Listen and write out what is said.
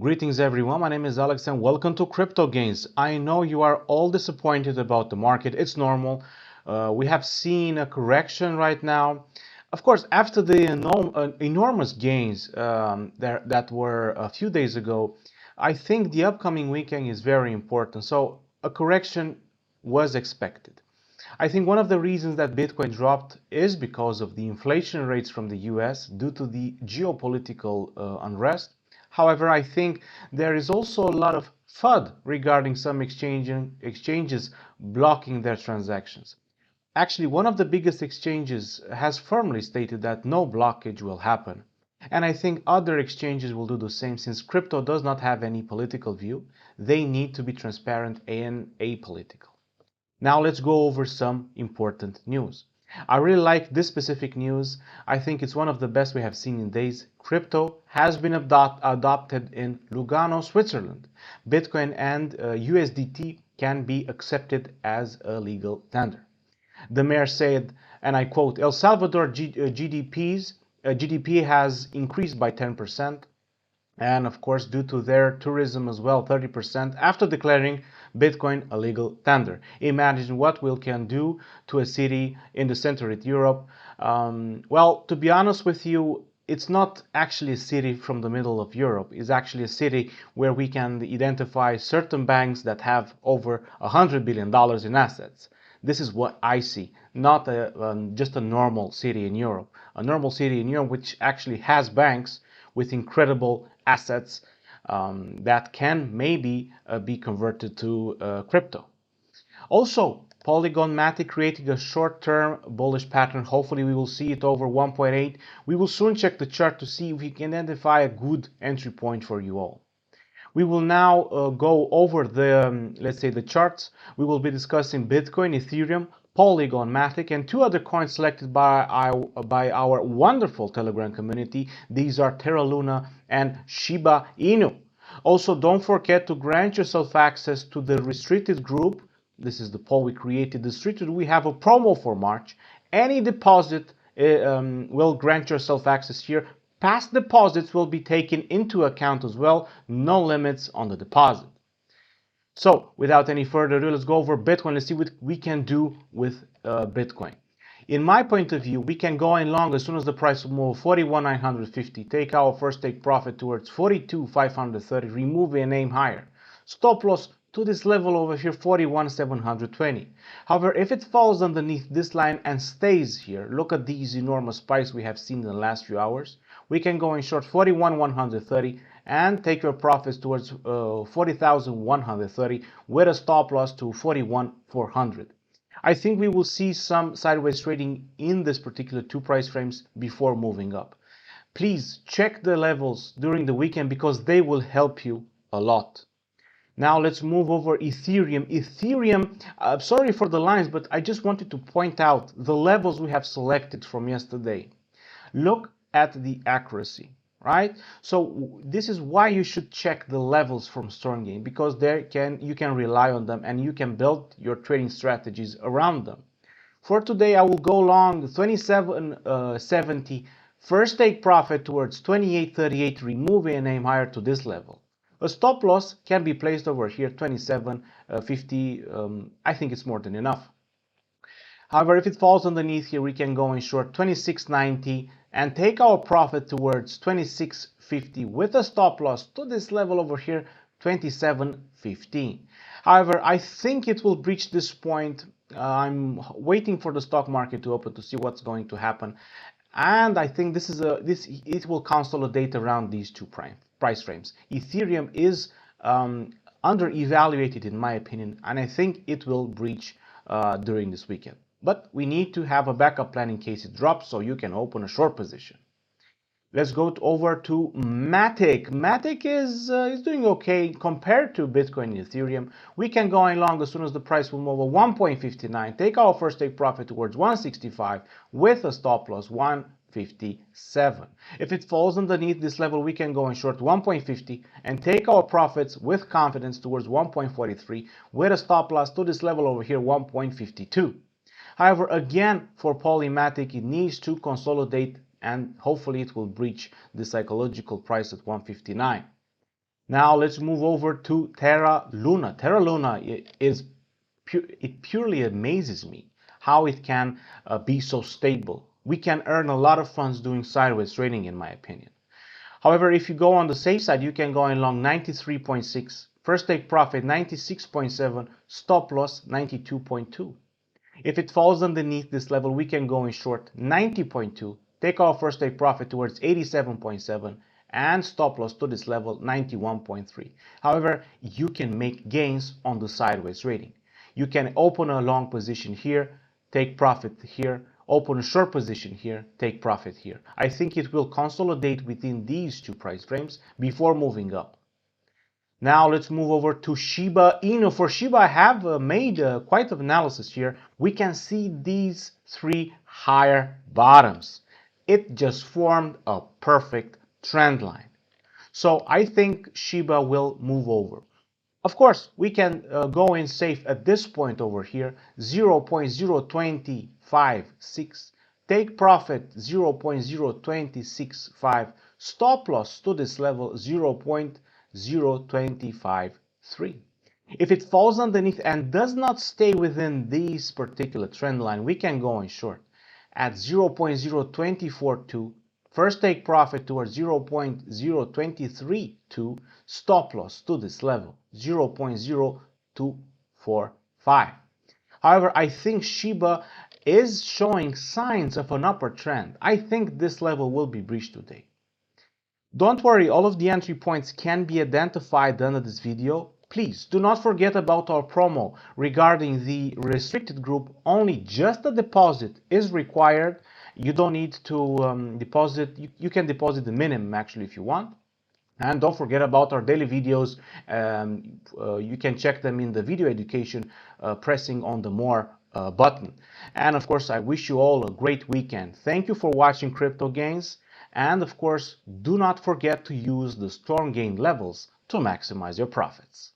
Greetings everyone, my name is Alex and welcome to Crypto Gains. I know you are all disappointed about the market, it's normal. We have seen a correction right now. Of course, after the enormous gains that were a few days ago, I think the upcoming weekend is very important. So a correction was expected. I think one of the reasons that Bitcoin dropped is because of the inflation rates from the US due to the geopolitical unrest. However, I think there is also a lot of FUD regarding some exchanges blocking their transactions. Actually, one of the biggest exchanges has firmly stated that no blockage will happen. And I think other exchanges will do the same since crypto does not have any political view. They need to be transparent and apolitical. Now let's go over some important news. I really like this specific news. I think it's one of the best we have seen in days. Crypto has been adopted in Lugano, Switzerland. Bitcoin and USDT can be accepted as a legal tender. The mayor said, and I quote, El Salvador GDP has increased by 10%. And of course, due to their tourism as well, 30% after declaring Bitcoin a legal tender. Imagine what we can do to a city in the center of Europe. Well, to be honest with you, it's not actually a city from the middle of Europe. It's actually a city where we can identify certain banks that have over $100 billion in assets. This is what I see, not just a normal city in Europe. A normal city in Europe which actually has banks with incredible assets that can maybe be converted to crypto. Also, PolyMatic creating a short-term bullish pattern. Hopefully we will see it over 1.8. We will soon check the chart to see if we can identify a good entry point for you all. We will now go over the, let's say, the charts. We will be discussing Bitcoin, Ethereum, PolyMatic, and two other coins selected by our wonderful Telegram community. These are TerraLuna and ShibaInu. Also, don't forget to grant yourself access to the restricted group. This is the poll we created. The restricted, we have a promo for March. Any deposit will grant yourself access here. Past deposits will be taken into account as well. No limits on the deposit. So, without any further ado, let's go over Bitcoin. Let's see what we can do with Bitcoin. In my point of view, we can go in long as soon as the price will move 41,950. Take our first take profit towards 42,530. Remove and aim higher. Stop loss to this level over here, 41,720. However, if it falls underneath this line and stays here, look at these enormous spikes we have seen in the last few hours. We can go in short 41,130 and take your profits towards 40,130 with a stop loss to 41,400. I think we will see some sideways trading in this particular two price frames before moving up. Please check the levels during the weekend because they will help you a lot. Now let's move over Ethereum. Ethereum, sorry for the lines, but I just wanted to point out the levels we have selected from yesterday. Look at the accuracy, right? So this is why you should check the levels from StormGain, because you can rely on them and you can build your trading strategies around them. For today, I will go long 27.70, first take profit towards 28.38, remove and aim higher to this level. A stop loss can be placed over here, 27.50. I think it's more than enough. However, if it falls underneath here, we can go in short 26.90 and take our profit towards 26.50 with a stop loss to this level over here, 27.15. However, I think it will breach this point. I'm waiting for the stock market to open to see what's going to happen. And I think it will consolidate around these two price frames. Ethereum is under-evaluated in my opinion, and I think it will breach during this weekend. But we need to have a backup plan in case it drops so you can open a short position. Let's go over to Matic. Matic is doing okay compared to Bitcoin and Ethereum. We can go in long as soon as the price will move over 1.59. Take our first take profit towards 165 with a stop loss 157. If it falls underneath this level, we can go in short 1.50 and take our profits with confidence towards 1.43 with a stop loss to this level over here, 1.52. However, again, for PolyMatic, it needs to consolidate and hopefully it will breach the psychological price at 159. Now let's move over to TerraLuna. TerraLuna it purely amazes me how it can be so stable. We can earn a lot of funds doing sideways trading, in my opinion. However, if you go on the safe side, you can go in long 93.6, first take profit 96.7, stop loss 92.2. If it falls underneath this level, we can go in short 90.2, take our first take profit towards 87.7, and stop loss to this level 91.3. However, you can make gains on the sideways trading. You can open a long position here, take profit here, open a short position here, take profit here. I think it will consolidate within these two price frames before moving up. Now let's move over to Shiba Inu. For Shiba, I have made quite an analysis here. We can see these three higher bottoms. It just formed a perfect trend line. So I think Shiba will move over. Of course, we can go in safe at this point over here, 0.0256. Take profit 0.0265. Stop loss to this level 0.0253. If it falls underneath and does not stay within this particular trend line, we can go in short at 0.0242. First take profit towards 0.0232, stop loss to this level 0.0245. However, I think Shiba is showing signs of an upward trend. I think this level will be breached today. Don't worry, all of the entry points can be identified under this video. Please do not forget about our promo regarding the restricted group. Only just a deposit is required. You don't need to deposit. You can deposit the minimum actually if you want. And don't forget about our daily videos. You can check them in the video education pressing on the more button. And of course, I wish you all a great weekend. Thank you for watching Crypto Gains. And of course, do not forget to use the storm gain levels to maximize your profits.